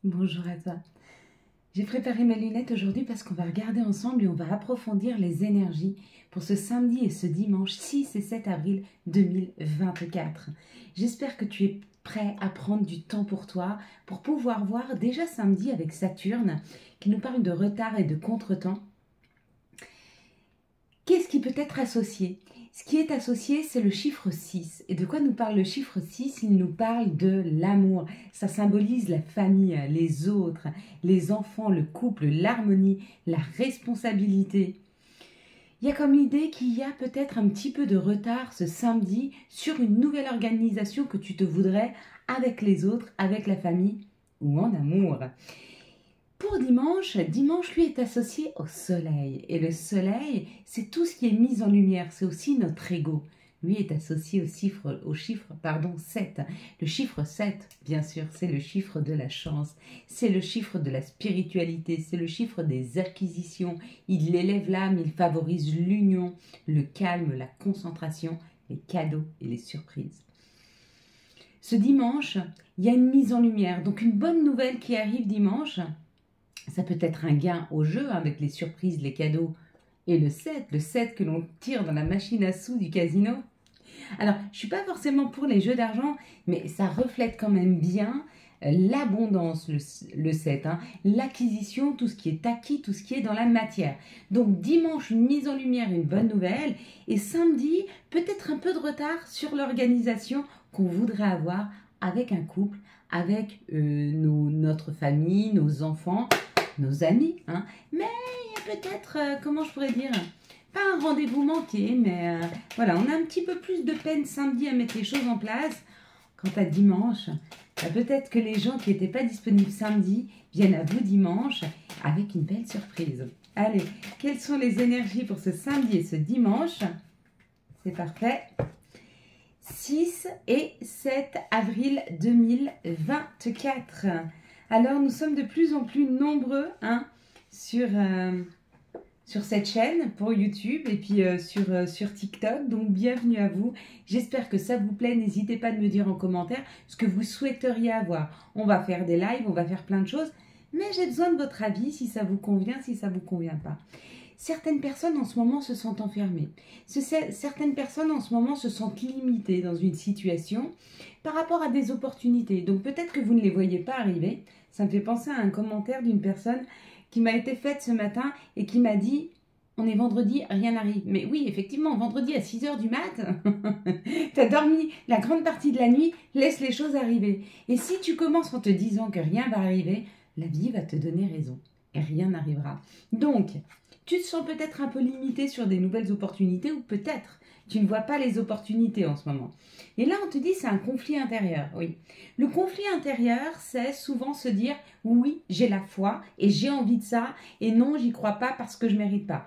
Bonjour à toi. J'ai préparé mes lunettes aujourd'hui parce qu'on va regarder ensemble et on va approfondir les énergies pour ce samedi et ce dimanche 6 et 7 avril 2024. J'espère que tu es prêt à prendre du temps pour toi pour pouvoir voir déjà samedi avec Saturne qui nous parle de retard et de contretemps. Qu'est-ce qui peut être associé? Ce qui est associé, c'est le chiffre 6. Et de quoi nous parle le chiffre 6? Il nous parle de l'amour. Ça symbolise la famille, les autres, les enfants, le couple, l'harmonie, la responsabilité. Il y a comme l'idée qu'il y a peut-être un petit peu de retard ce samedi sur une nouvelle organisation que tu te voudrais avec les autres, avec la famille ou en amour. Pour dimanche, dimanche lui est associé au soleil. Et le soleil, c'est tout ce qui est mis en lumière, c'est aussi notre ego. Lui est associé au chiffre 7. Le chiffre 7, bien sûr, c'est le chiffre de la chance, c'est le chiffre de la spiritualité, c'est le chiffre des acquisitions. Il élève l'âme, il favorise l'union, le calme, la concentration, les cadeaux et les surprises. Ce dimanche, il y a une mise en lumière, donc une bonne nouvelle qui arrive dimanche. Ça peut être un gain au jeu avec les surprises, les cadeaux et le 7 que l'on tire dans la machine à sous du casino. Alors, je ne suis pas forcément pour les jeux d'argent, mais ça reflète quand même bien l'abondance, le 7, l'acquisition, tout ce qui est acquis, tout ce qui est dans la matière. Donc dimanche, une mise en lumière, une bonne nouvelle, et samedi, peut-être un peu de retard sur l'organisation qu'on voudrait avoir avec un couple, avec notre famille, nos enfants, nos amis, mais il y a peut-être, comment je pourrais dire, pas un rendez-vous manqué, mais voilà, on a un petit peu plus de peine samedi à mettre les choses en place. Quant à dimanche, peut-être que les gens qui n'étaient pas disponibles samedi viennent à vous dimanche avec une belle surprise. Allez, quelles sont les énergies pour ce samedi et ce dimanche? C'est parfait. 6 et 7 avril 2024. Alors, nous sommes de plus en plus nombreux sur cette chaîne pour YouTube et puis sur TikTok. Donc, bienvenue à vous. J'espère que ça vous plaît. N'hésitez pas à me dire en commentaire ce que vous souhaiteriez avoir. On va faire des lives, on va faire plein de choses. Mais j'ai besoin de votre avis, si ça vous convient, si ça ne vous convient pas. Certaines personnes en ce moment se sentent enfermées. Certaines personnes en ce moment se sentent limitées dans une situation par rapport à des opportunités. Donc peut-être que vous ne les voyez pas arriver. Ça me fait penser à un commentaire d'une personne qui m'a été faite ce matin et qui m'a dit « On est vendredi, rien n'arrive ». Mais oui, effectivement, vendredi à 6 h du mat', tu as dormi la grande partie de la nuit, laisse les choses arriver. Et si tu commences en te disant que rien va arriver, la vie va te donner raison et rien n'arrivera. Donc, tu te sens peut-être un peu limité sur des nouvelles opportunités ou peut-être tu ne vois pas les opportunités en ce moment. Et là, on te dit c'est un conflit intérieur. Oui. Le conflit intérieur, c'est souvent se dire oui, j'ai la foi et j'ai envie de ça et non, j'y crois pas parce que je mérite pas.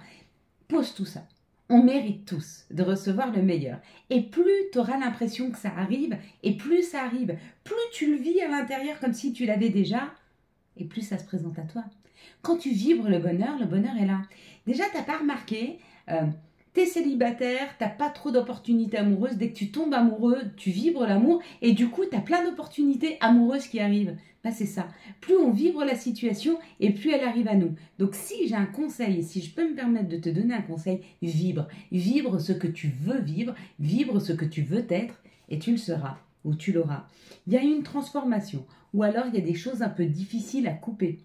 Pose tout ça. On mérite tous de recevoir le meilleur. Et plus tu auras l'impression que ça arrive et plus ça arrive, plus tu le vis à l'intérieur comme si tu l'avais déjà et plus ça se présente à toi. Quand tu vibres le bonheur est là. Déjà, tu n'as pas remarqué, tu es célibataire, tu n'as pas trop d'opportunités amoureuses. Dès que tu tombes amoureux, tu vibres l'amour et du coup, tu as plein d'opportunités amoureuses qui arrivent. Ben, c'est ça. Plus on vibre la situation et plus elle arrive à nous. Donc, si j'ai un conseil et si je peux me permettre de te donner un conseil, vibre. Vibre ce que tu veux vivre, vibre ce que tu veux être et tu le seras ou tu l'auras. Il y a une transformation ou alors il y a des choses un peu difficiles à couper.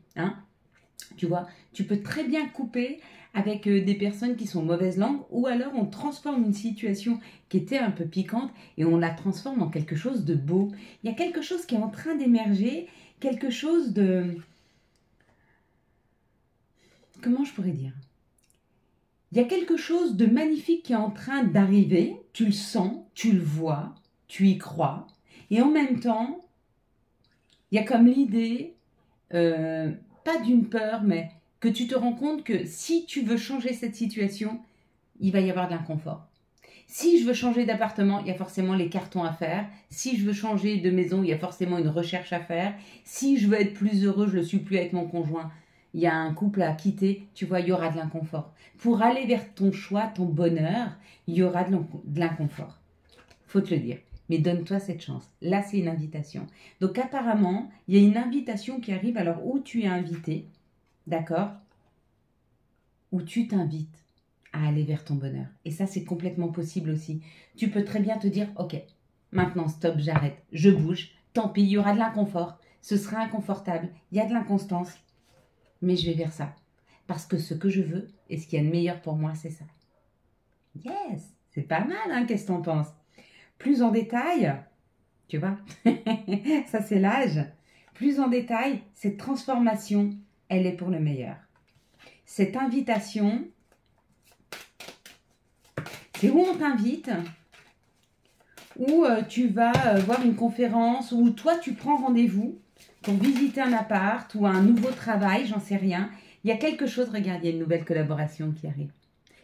Tu vois, tu peux très bien couper avec des personnes qui sont mauvaise langue ou alors on transforme une situation qui était un peu piquante et on la transforme en quelque chose de beau. Il y a quelque chose qui est en train d'émerger, quelque chose de... Comment je pourrais dire? Il y a quelque chose de magnifique qui est en train d'arriver, tu le sens, tu le vois, tu y crois et en même temps, il y a comme l'idée... pas d'une peur, mais que tu te rends compte que si tu veux changer cette situation, il va y avoir de l'inconfort. Si je veux changer d'appartement, il y a forcément les cartons à faire. Si je veux changer de maison, il y a forcément une recherche à faire. Si je veux être plus heureux, je ne le suis plus avec mon conjoint, il y a un couple à quitter, tu vois, il y aura de l'inconfort. Pour aller vers ton choix, ton bonheur, il y aura de l'inconfort. Faut te le dire. mais donne-toi cette chance. Là, c'est une invitation. Donc, apparemment, il y a une invitation qui arrive, alors où tu es invité, d'accord? Où tu t'invites à aller vers ton bonheur. Et ça, c'est complètement possible aussi. Tu peux très bien te dire, ok, maintenant, stop, j'arrête, je bouge, tant pis, il y aura de l'inconfort, ce sera inconfortable, il y a de l'inconstance, mais je vais vers ça. Parce que ce que je veux et ce qu'il y a de meilleur pour moi, c'est ça. Yes, c'est pas mal, hein, qu'est-ce que t'en penses? Plus en détail, tu vois, ça c'est l'âge. Plus en détail, cette transformation, elle est pour le meilleur. Cette invitation, c'est où on t'invite, où tu vas voir une conférence, où toi tu prends rendez-vous pour visiter un appart ou un nouveau travail, j'en sais rien. Il y a quelque chose, regarde, il y a une nouvelle collaboration qui arrive.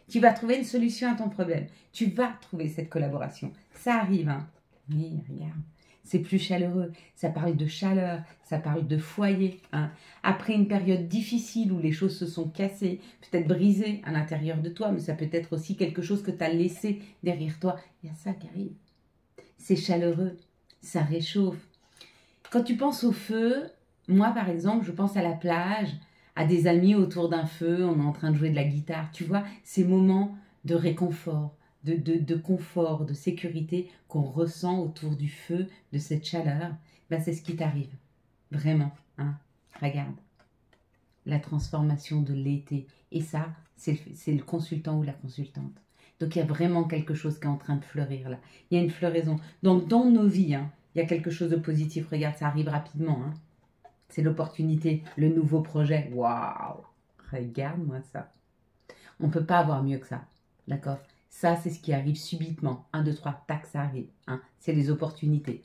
Tu vas trouver une solution à ton problème. Tu vas trouver cette collaboration. Ça arrive, hein. Oui, regarde. C'est plus chaleureux. Ça parle de chaleur, ça parle de foyer, hein. Après une période difficile où les choses se sont cassées, peut-être brisées à l'intérieur de toi, mais ça peut être aussi quelque chose que tu as laissé derrière toi. Il y a ça qui arrive. C'est chaleureux, ça réchauffe. Quand tu penses au feu, moi par exemple, je pense à la plage, à des amis autour d'un feu, on est en train de jouer de la guitare. Tu vois, ces moments de réconfort, de confort, de sécurité qu'on ressent autour du feu, de cette chaleur, ben c'est ce qui t'arrive. Vraiment, hein. Regarde, la transformation de l'été. Et ça, c'est le consultant ou la consultante. Donc il y a vraiment quelque chose qui est en train de fleurir là. Il y a une floraison. Donc dans nos vies, hein, il y a quelque chose de positif. Regarde, ça arrive rapidement, hein. C'est l'opportunité, le nouveau projet. Waouh! Regarde-moi ça. On ne peut pas avoir mieux que ça. D'accord? Ça, c'est ce qui arrive subitement. 1, 2, 3, tac, ça arrive. Hein? C'est les opportunités.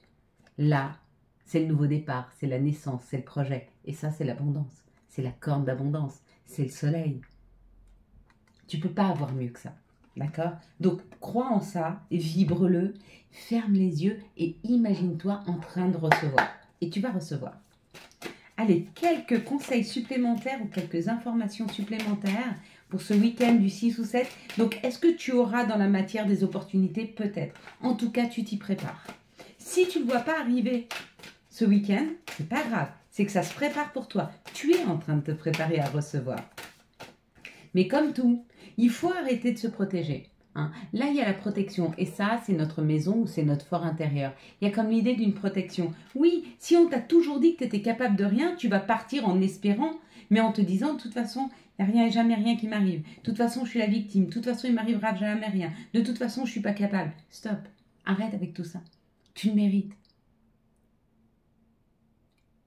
Là, c'est le nouveau départ, c'est la naissance, c'est le projet. Et ça, c'est l'abondance. C'est la corne d'abondance. C'est le soleil. Tu ne peux pas avoir mieux que ça. D'accord? Donc, crois en ça, vibre-le, ferme les yeux et imagine-toi en train de recevoir. Et tu vas recevoir. Allez, quelques conseils supplémentaires ou quelques informations supplémentaires pour ce week-end du 6 ou 7. Donc, est-ce que tu auras dans la matière des opportunités? Peut-être. En tout cas, tu t'y prépares. Si tu ne le vois pas arriver ce week-end, c'est pas grave. C'est que ça se prépare pour toi. Tu es en train de te préparer à recevoir. Mais comme tout, il faut arrêter de se protéger. Hein. Là, il y a la protection. Et ça, c'est notre maison ou c'est notre fort intérieur. Il y a comme l'idée d'une protection. Oui, si on t'a toujours dit que tu étais capable de rien, tu vas partir en espérant, mais en te disant, de toute façon, il n'y a rien, jamais rien qui m'arrive. De toute façon, je suis la victime. De toute façon, il m'arrivera jamais rien. De toute façon, je ne suis pas capable. Stop. Arrête avec tout ça. Tu le mérites.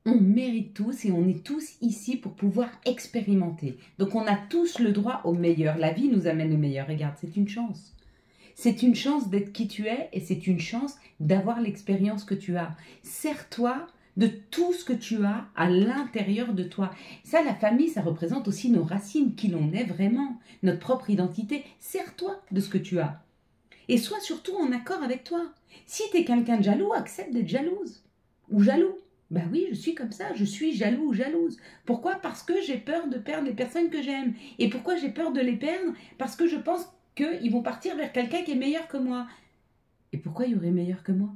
On mérite tous et on est tous ici pour pouvoir expérimenter. Donc on a tous le droit au meilleur. La vie nous amène au meilleur. Regarde, c'est une chance. C'est une chance d'être qui tu es et c'est une chance d'avoir l'expérience que tu as. Sers-toi de tout ce que tu as à l'intérieur de toi. Ça, la famille, ça représente aussi nos racines, qui l'on est vraiment, notre propre identité. Sers-toi de ce que tu as. Et sois surtout en accord avec toi. Si tu es quelqu'un de jaloux, accepte d'être jalouse ou jaloux. Ben oui, je suis comme ça, je suis jaloux ou jalouse. Pourquoi? Parce que j'ai peur de perdre les personnes que j'aime. Et pourquoi j'ai peur de les perdre? Parce que je pense qu'ils vont partir vers quelqu'un qui est meilleur que moi. Et pourquoi il y aurait meilleur que moi?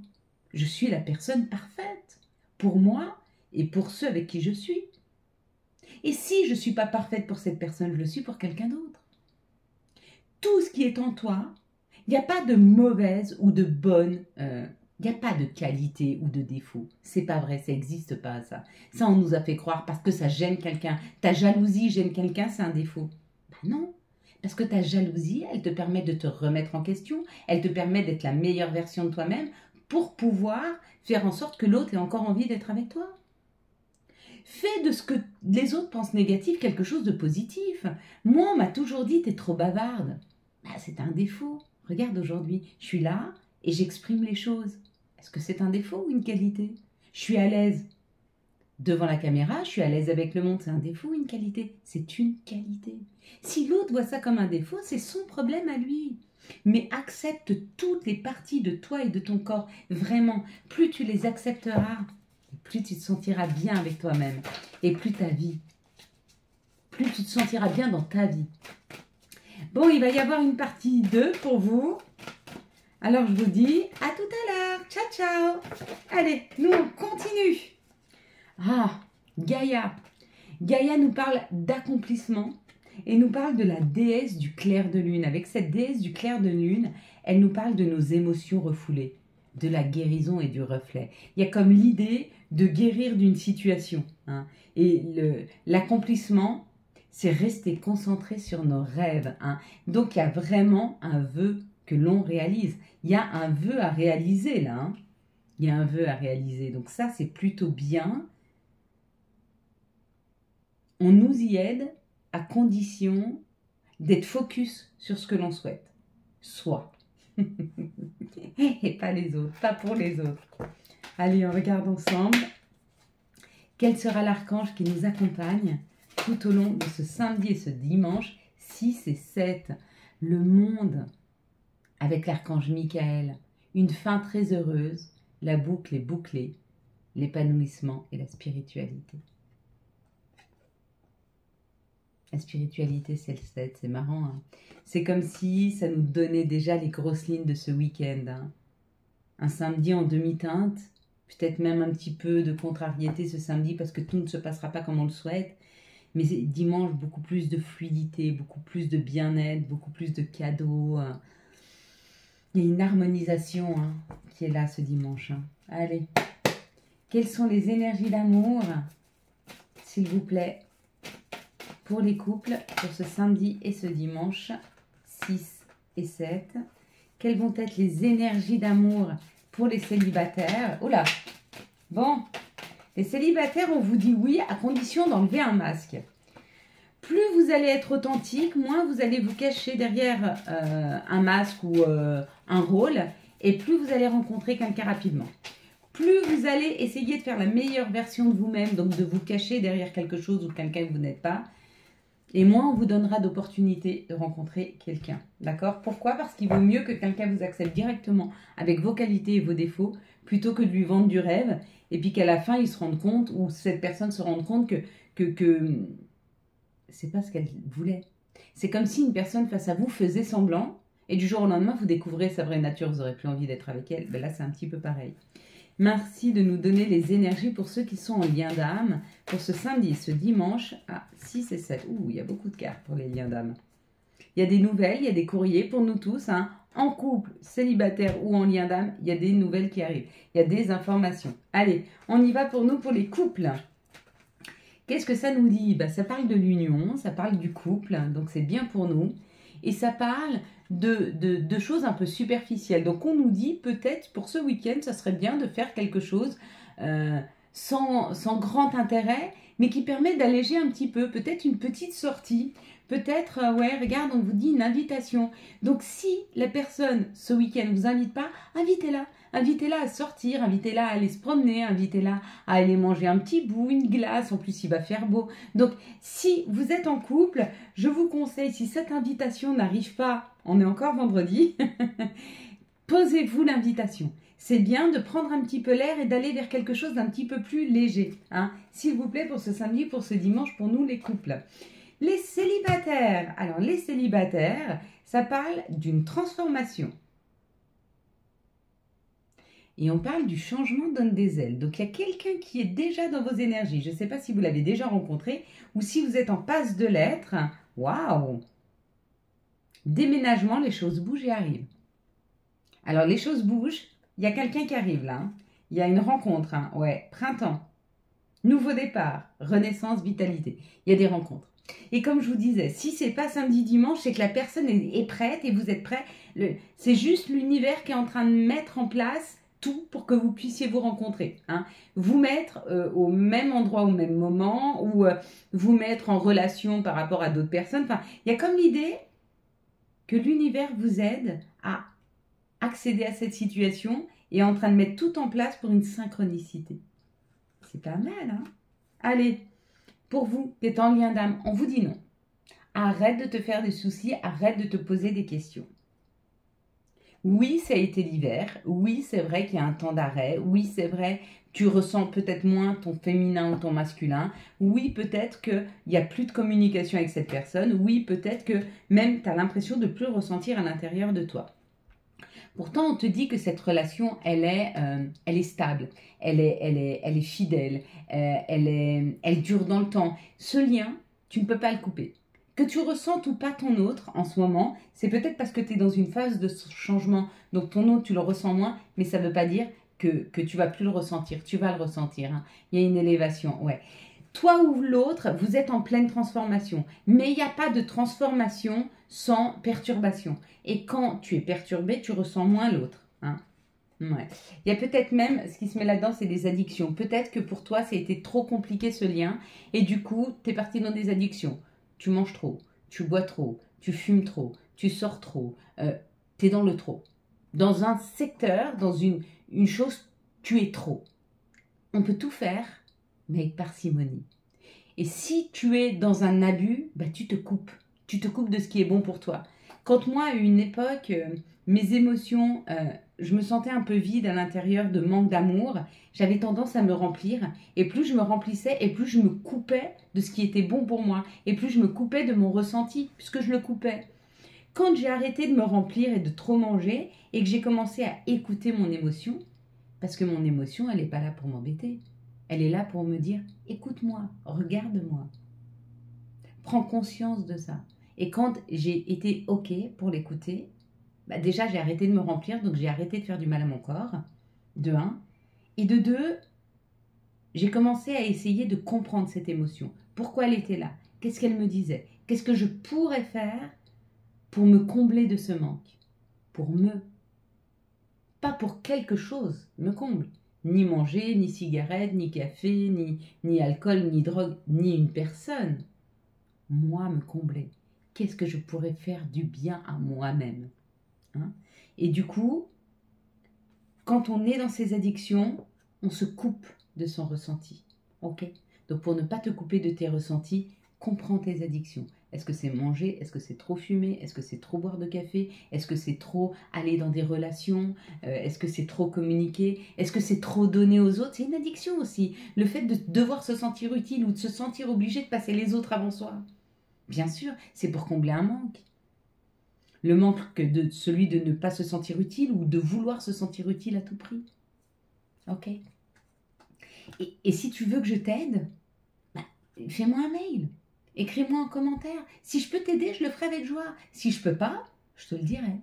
Je suis la personne parfaite pour moi et pour ceux avec qui je suis. Et si je ne suis pas parfaite pour cette personne, je le suis pour quelqu'un d'autre. Tout ce qui est en toi, il n'y a pas de mauvaise ou de bonne... Il n'y a pas de qualité ou de défaut. C'est pas vrai, ça n'existe pas ça. Ça, on nous a fait croire parce que ça gêne quelqu'un. Ta jalousie gêne quelqu'un, c'est un défaut. Ben non, parce que ta jalousie, elle te permet de te remettre en question, elle te permet d'être la meilleure version de toi-même pour pouvoir faire en sorte que l'autre ait encore envie d'être avec toi. Fais de ce que les autres pensent négatif quelque chose de positif. Moi, on m'a toujours dit, t'es trop bavarde. Ben, c'est un défaut. Regarde aujourd'hui, je suis là et j'exprime les choses. Est-ce que c'est un défaut ou une qualité? Je suis à l'aise devant la caméra, je suis à l'aise avec le monde. C'est un défaut ou une qualité? C'est une qualité. Si l'autre voit ça comme un défaut, c'est son problème à lui. Mais accepte toutes les parties de toi et de ton corps. Vraiment, plus tu les accepteras, plus tu te sentiras bien avec toi-même. Et plus ta vie, plus tu te sentiras bien dans ta vie. Bon, il va y avoir une partie 2 pour vous. Alors, je vous dis à tout à l'heure. Ciao, ciao. Allez, nous, on continue. Ah, Gaïa. Gaïa nous parle d'accomplissement et nous parle de la déesse du clair de lune. Avec cette déesse du clair de lune, elle nous parle de nos émotions refoulées, de la guérison et du reflet. Il y a comme l'idée de guérir d'une situation. Hein. Et l'accomplissement, c'est rester concentré sur nos rêves. Hein. Donc, il y a vraiment un vœu que l'on réalise. Il y a un vœu à réaliser là. Hein. Il y a un vœu à réaliser. Donc ça, c'est plutôt bien. On nous y aide à condition d'être focus sur ce que l'on souhaite. Soi. Et pas les autres, pas pour les autres. Allez, on regarde ensemble. Quel sera l'archange qui nous accompagne tout au long de ce samedi et ce dimanche 6 et 7. Le monde avec l'archange Michael. Une fin très heureuse. La boucle est bouclée. L'épanouissement et la spiritualité. La spiritualité, c'est le 7, c'est marrant. Hein. C'est comme si ça nous donnait déjà les grosses lignes de ce week-end. Hein. Un samedi en demi-teinte, peut-être même un petit peu de contrariété ce samedi parce que tout ne se passera pas comme on le souhaite. Mais dimanche, beaucoup plus de fluidité, beaucoup plus de bien-être, beaucoup plus de cadeaux. Il y a une harmonisation hein, qui est là ce dimanche. Hein. Allez, quelles sont les énergies d'amour, s'il vous plaît, pour les couples, pour ce samedi et ce dimanche, 6 et 7. Quelles vont être les énergies d'amour pour les célibataires? Oula, bon, les célibataires, on vous dit oui à condition d'enlever un masque. Plus vous allez être authentique, moins vous allez vous cacher derrière un masque ou un rôle, et plus vous allez rencontrer quelqu'un rapidement. Plus vous allez essayer de faire la meilleure version de vous-même, donc de vous cacher derrière quelque chose ou quelqu'un que vous n'êtes pas, et moins on vous donnera d'opportunités de rencontrer quelqu'un. D'accord? Pourquoi? Parce qu'il vaut mieux que quelqu'un vous accepte directement avec vos qualités et vos défauts, plutôt que de lui vendre du rêve, et puis qu'à la fin, il se rende compte, ou cette personne se rende compte que c'est pas ce qu'elle voulait. C'est comme si une personne face à vous faisait semblant, et du jour au lendemain, vous découvrez sa vraie nature, vous n'aurez plus envie d'être avec elle. Ben là, c'est un petit peu pareil. Merci de nous donner les énergies pour ceux qui sont en lien d'âme, pour ce samedi et ce dimanche à 6 et 7. Ouh, il y a beaucoup de cartes pour les liens d'âme. Il y a des nouvelles, il y a des courriers pour nous tous, hein. En couple, célibataire ou en lien d'âme, il y a des nouvelles qui arrivent. Il y a des informations. Allez, on y va pour nous, pour les couples. Qu'est-ce que ça nous dit? Ben, ça parle de l'union, ça parle du couple, donc c'est bien pour nous. Et ça parle de choses un peu superficielles. Donc on nous dit peut-être pour ce week-end, ça serait bien de faire quelque chose sans grand intérêt, mais qui permet d'alléger un petit peu. Peut-être une petite sortie, peut-être, ouais, regarde, on vous dit une invitation. Donc si la personne ce week-end ne vous invite pas, invitez-la. Invitez-la à sortir, invitez-la à aller se promener, invitez-la à aller manger un petit bout, une glace, en plus il va faire beau. Donc si vous êtes en couple, je vous conseille, si cette invitation n'arrive pas, on est encore vendredi, posez-vous l'invitation. C'est bien de prendre un petit peu l'air et d'aller vers quelque chose d'un petit peu plus léger. Hein. S'il vous plaît, pour ce samedi, pour ce dimanche, pour nous les couples. Les célibataires, alors les célibataires, ça parle d'une transformation. Et on parle du changement donne des ailes. Donc, il y a quelqu'un qui est déjà dans vos énergies. Je ne sais pas si vous l'avez déjà rencontré ou si vous êtes en passe de l'être. Waouh! Déménagement, les choses bougent et arrivent. Alors, les choses bougent. Il y a quelqu'un qui arrive là. Hein. Il y a une rencontre. Hein. Ouais, printemps. Nouveau départ. Renaissance, vitalité. Il y a des rencontres. Et comme je vous disais, si c'est pas samedi, dimanche, c'est que la personne est prête et vous êtes prêts. C'est juste l'univers qui est en train de mettre en place tout pour que vous puissiez vous rencontrer. Hein. Vous mettre au même endroit, au même moment, ou vous mettre en relation par rapport à d'autres personnes. Enfin, il y a comme l'idée que l'univers vous aide à accéder à cette situation et est en train de mettre tout en place pour une synchronicité. C'est pas mal, hein? Allez, pour vous qui êtes en lien d'âme, on vous dit non. Arrête de te faire des soucis, arrête de te poser des questions. Oui, ça a été l'hiver. Oui, c'est vrai qu'il y a un temps d'arrêt. Oui, c'est vrai, tu ressens peut-être moins ton féminin ou ton masculin. Oui, peut-être qu'il n'y a plus de communication avec cette personne. Oui, peut-être que même tu as l'impression de ne plus ressentir à l'intérieur de toi. Pourtant, on te dit que cette relation, elle est stable, elle est fidèle, elle dure dans le temps. Ce lien, tu ne peux pas le couper. Que tu ressentes ou pas ton autre en ce moment, c'est peut-être parce que tu es dans une phase de changement. Donc ton autre, tu le ressens moins, mais ça ne veut pas dire que tu vas plus le ressentir. Tu vas le ressentir. Hein. Il y a une élévation, ouais. Toi ou l'autre, vous êtes en pleine transformation. Mais il n'y a pas de transformation sans perturbation. Et quand tu es perturbé, tu ressens moins l'autre. Hein. Ouais. Il y a peut-être même, ce qui se met là-dedans, c'est des addictions. Peut-être que pour toi, ça a été trop compliqué ce lien. Et du coup, tu es parti dans des addictions. Tu manges trop, tu bois trop, tu fumes trop, tu sors trop. Tu es dans le trop. Dans un secteur, dans une chose, tu es trop. On peut tout faire, mais avec parcimonie. Et si tu es dans un abus, bah, tu te coupes. Tu te coupes de ce qui est bon pour toi. Quand moi, à une époque, mes émotions, je me sentais un peu vide à l'intérieur de manque d'amour, j'avais tendance à me remplir. Et plus je me remplissais, et plus je me coupais de ce qui était bon pour moi. Et plus je me coupais de mon ressenti, puisque je le coupais. Quand j'ai arrêté de me remplir et de trop manger, et que j'ai commencé à écouter mon émotion, parce que mon émotion, elle n'est pas là pour m'embêter. Elle est là pour me dire, écoute-moi, regarde-moi. Prends conscience de ça. Et quand j'ai été OK pour l'écouter, bah déjà j'ai arrêté de me remplir, donc j'ai arrêté de faire du mal à mon corps, de un. Et de deux, j'ai commencé à essayer de comprendre cette émotion. Pourquoi elle était là? Qu'est-ce qu'elle me disait? Qu'est-ce que je pourrais faire pour me combler de ce manque? Pour me. Pas pour quelque chose me comble. Ni manger, ni cigarette, ni café, ni alcool, ni drogue, ni une personne. Moi me combler. Qu'est-ce que je pourrais faire du bien à moi-même? Hein? Et du coup, quand on est dans ces addictions, on se coupe de son ressenti. Ok? Donc pour ne pas te couper de tes ressentis, comprends tes addictions. Est-ce que c'est manger? Est-ce que c'est trop fumer? Est-ce que c'est trop boire de café? Est-ce que c'est trop aller dans des relations? Est-ce que c'est trop communiquer? Est-ce que c'est trop donner aux autres? C'est une addiction aussi. Le fait de devoir se sentir utile ou de se sentir obligé de passer les autres avant soi. Bien sûr, c'est pour combler un manque. Le manque de celui de ne pas se sentir utile ou de vouloir se sentir utile à tout prix. Ok? Et si tu veux que je t'aide, bah, fais-moi un mail. Écris-moi en commentaire. Si je peux t'aider, je le ferai avec joie. Si je peux pas, je te le dirai.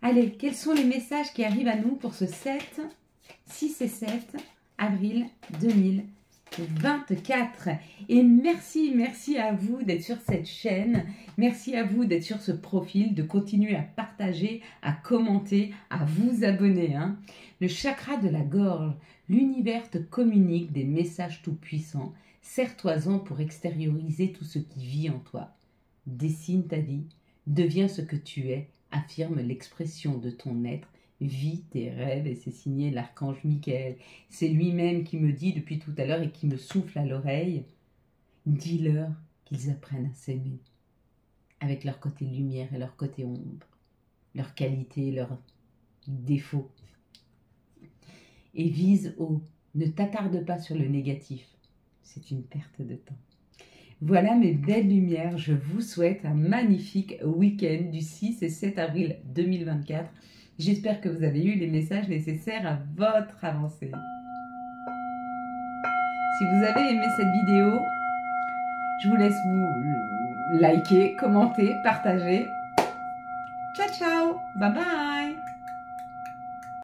Allez, quels sont les messages qui arrivent à nous pour ce 6 et 7 avril 2024? Et merci à vous d'être sur cette chaîne. Merci à vous d'être sur ce profil, de continuer à partager, à commenter, à vous abonner. Hein. Le chakra de la gorge, l'univers te communique des messages tout-puissants. Serre-toi-en pour extérioriser tout ce qui vit en toi. Dessine ta vie, deviens ce que tu es, affirme l'expression de ton être, vis tes rêves, et c'est signé l'archange Michael. C'est lui-même qui me dit depuis tout à l'heure et qui me souffle à l'oreille, dis-leur qu'ils apprennent à s'aimer, avec leur côté lumière et leur côté ombre, leurs qualités, leurs défauts. Et vise haut, ne t'attarde pas sur le négatif. C'est une perte de temps. Voilà mes belles lumières, je vous souhaite un magnifique week-end du 6 et 7 avril 2024. J'espère que vous avez eu les messages nécessaires à votre avancée. Si vous avez aimé cette vidéo, je vous laisse vous liker, commenter, partager. Ciao, ciao, bye bye.